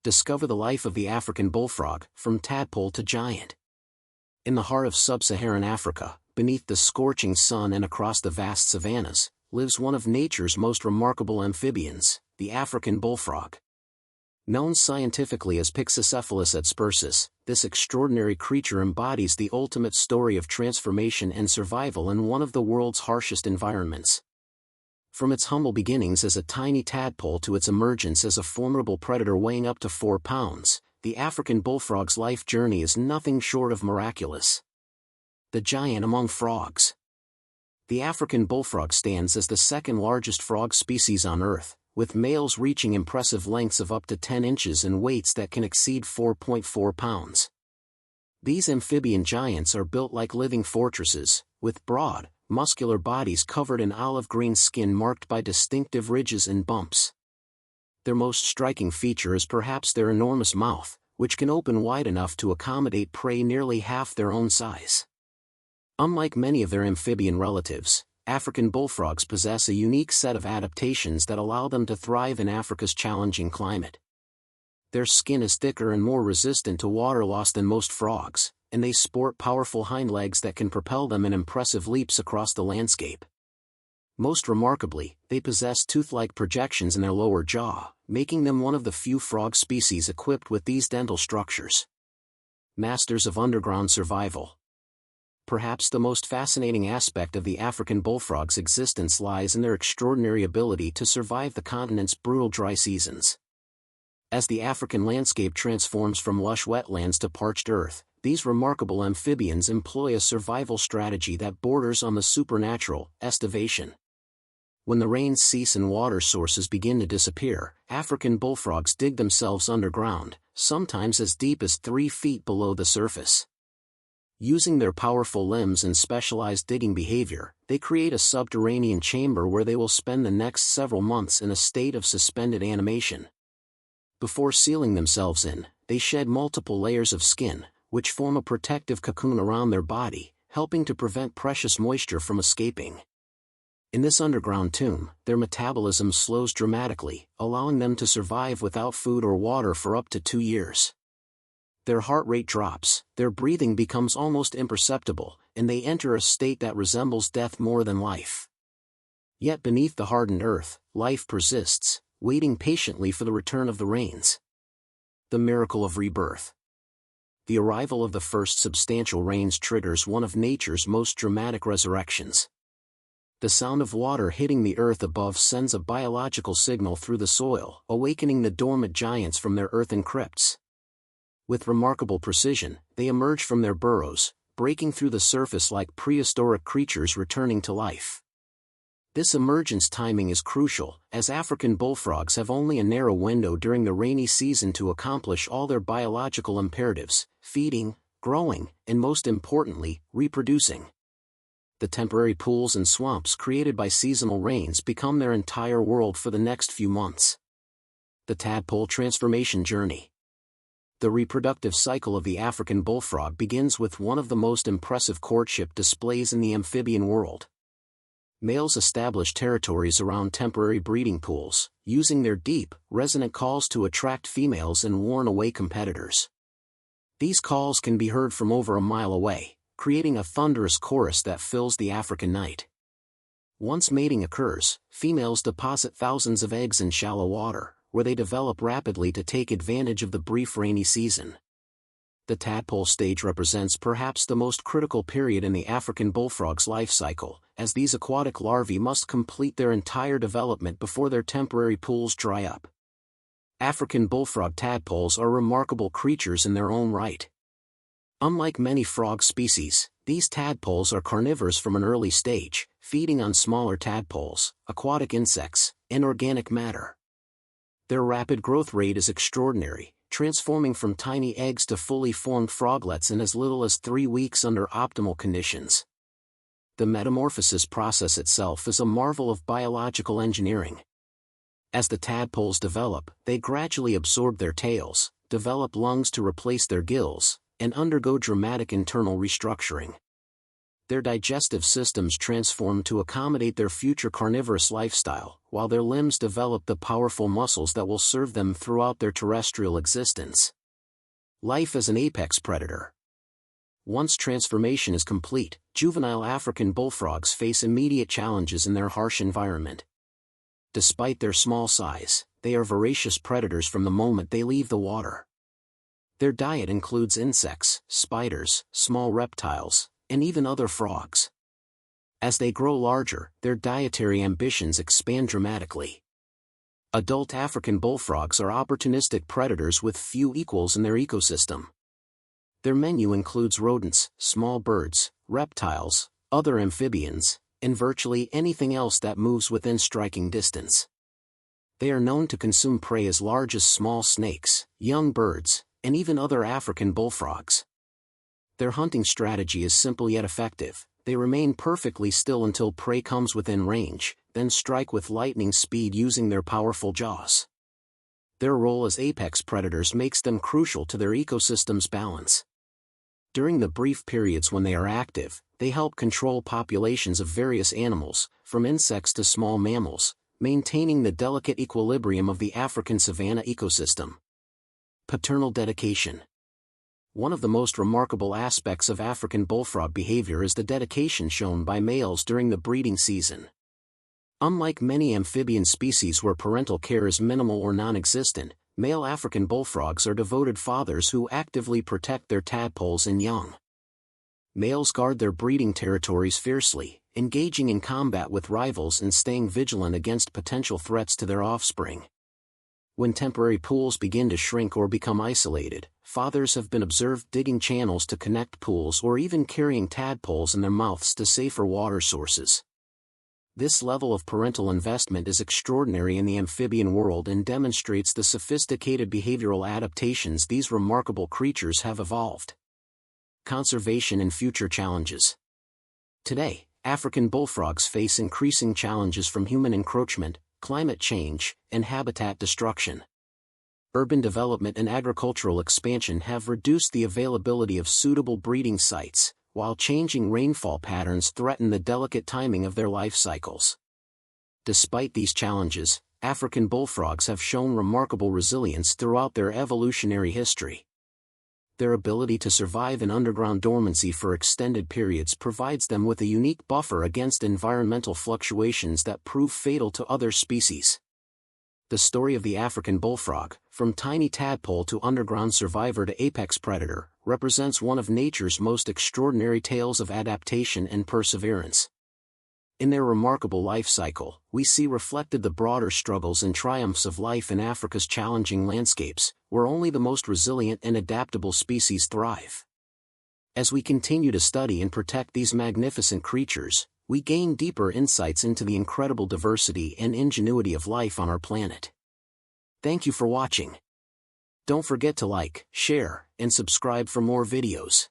Discover the life of the African bullfrog, from tadpole to giant. In the heart of sub-Saharan Africa, beneath the scorching sun and across the vast savannas, lives one of nature's most remarkable amphibians, the African bullfrog. Known scientifically as Pixocephalus adspersus, this extraordinary creature embodies the ultimate story of transformation and survival in one of the world's harshest environments. From its humble beginnings as a tiny tadpole to its emergence as a formidable predator weighing up to 4 pounds, the African bullfrog's life journey is nothing short of miraculous. The giant among frogs. The African bullfrog stands as the second largest frog species on Earth, with males reaching impressive lengths of up to 10 inches and weights that can exceed 4.4 pounds. These amphibian giants are built like living fortresses, with broad, muscular bodies covered in olive-green skin marked by distinctive ridges and bumps. Their most striking feature is perhaps their enormous mouth, which can open wide enough to accommodate prey nearly half their own size. Unlike many of their amphibian relatives, African bullfrogs possess a unique set of adaptations that allow them to thrive in Africa's challenging climate. Their skin is thicker and more resistant to water loss than most frogs, and they sport powerful hind legs that can propel them in impressive leaps across the landscape. Most remarkably, they possess tooth-like projections in their lower jaw, making them one of the few frog species equipped with these dental structures. Masters of underground survival. Perhaps the most fascinating aspect of the African bullfrog's existence lies in their extraordinary ability to survive the continent's brutal dry seasons. As the African landscape transforms from lush wetlands to parched earth, these remarkable amphibians employ a survival strategy that borders on the supernatural, estivation. When the rains cease and water sources begin to disappear, African bullfrogs dig themselves underground, sometimes as deep as 3 feet below the surface. Using their powerful limbs and specialized digging behavior, they create a subterranean chamber where they will spend the next several months in a state of suspended animation. Before sealing themselves in, they shed multiple layers of skin, which form a protective cocoon around their body, helping to prevent precious moisture from escaping. In this underground tomb, their metabolism slows dramatically, allowing them to survive without food or water for up to 2 years. Their heart rate drops, their breathing becomes almost imperceptible, and they enter a state that resembles death more than life. Yet beneath the hardened earth, life persists, waiting patiently for the return of the rains. The miracle of rebirth. The arrival of the first substantial rains triggers one of nature's most dramatic resurrections. The sound of water hitting the earth above sends a biological signal through the soil, awakening the dormant giants from their earthen crypts. With remarkable precision, they emerge from their burrows, breaking through the surface like prehistoric creatures returning to life. This emergence timing is crucial, as African bullfrogs have only a narrow window during the rainy season to accomplish all their biological imperatives: feeding, growing, and most importantly, reproducing. The temporary pools and swamps created by seasonal rains become their entire world for the next few months. The tadpole transformation journey. The reproductive cycle of the African bullfrog begins with one of the most impressive courtship displays in the amphibian world. Males establish territories around temporary breeding pools, using their deep, resonant calls to attract females and warn away competitors. These calls can be heard from over a mile away, creating a thunderous chorus that fills the African night. Once mating occurs, females deposit thousands of eggs in shallow water, where they develop rapidly to take advantage of the brief rainy season. The tadpole stage represents perhaps the most critical period in the African bullfrog's life cycle, as these aquatic larvae must complete their entire development before their temporary pools dry up. African bullfrog tadpoles are remarkable creatures in their own right. Unlike many frog species, these tadpoles are carnivores from an early stage, feeding on smaller tadpoles, aquatic insects, and organic matter. Their rapid growth rate is extraordinary, transforming from tiny eggs to fully formed froglets in as little as 3 weeks under optimal conditions. The metamorphosis process itself is a marvel of biological engineering. As the tadpoles develop, they gradually absorb their tails, develop lungs to replace their gills, and undergo dramatic internal restructuring. Their digestive systems transform to accommodate their future carnivorous lifestyle, while their limbs develop the powerful muscles that will serve them throughout their terrestrial existence. Life as an apex predator. Once transformation is complete, juvenile African bullfrogs face immediate challenges in their harsh environment. Despite their small size, they are voracious predators from the moment they leave the water. Their diet includes insects, spiders, small reptiles, and even other frogs. As they grow larger, their dietary ambitions expand dramatically. Adult African bullfrogs are opportunistic predators with few equals in their ecosystem. Their menu includes rodents, small birds, reptiles, other amphibians, and virtually anything else that moves within striking distance. They are known to consume prey as large as small snakes, young birds, and even other African bullfrogs. Their hunting strategy is simple yet effective. They remain perfectly still until prey comes within range, then strike with lightning speed using their powerful jaws. Their role as apex predators makes them crucial to their ecosystem's balance. During the brief periods when they are active, they help control populations of various animals, from insects to small mammals, maintaining the delicate equilibrium of the African savanna ecosystem. Paternal dedication. One of the most remarkable aspects of African bullfrog behavior is the dedication shown by males during the breeding season. Unlike many amphibian species where parental care is minimal or non-existent, male African bullfrogs are devoted fathers who actively protect their tadpoles and young. Males guard their breeding territories fiercely, engaging in combat with rivals and staying vigilant against potential threats to their offspring. When temporary pools begin to shrink or become isolated, fathers have been observed digging channels to connect pools or even carrying tadpoles in their mouths to safer water sources. This level of parental investment is extraordinary in the amphibian world and demonstrates the sophisticated behavioral adaptations these remarkable creatures have evolved. Conservation and future challenges. Today, African bullfrogs face increasing challenges from human encroachment, climate change, and habitat destruction. Urban development and agricultural expansion have reduced the availability of suitable breeding sites, while changing rainfall patterns threaten the delicate timing of their life cycles. Despite these challenges, African bullfrogs have shown remarkable resilience throughout their evolutionary history. Their ability to survive in underground dormancy for extended periods provides them with a unique buffer against environmental fluctuations that prove fatal to other species. The story of the African bullfrog, from tiny tadpole to underground survivor to apex predator, represents one of nature's most extraordinary tales of adaptation and perseverance. In their remarkable life cycle, we see reflected the broader struggles and triumphs of life in Africa's challenging landscapes, where only the most resilient and adaptable species thrive. As we continue to study and protect these magnificent creatures, we gain deeper insights into the incredible diversity and ingenuity of life on our planet. Thank you for watching. Don't forget to like, share, and subscribe for more videos.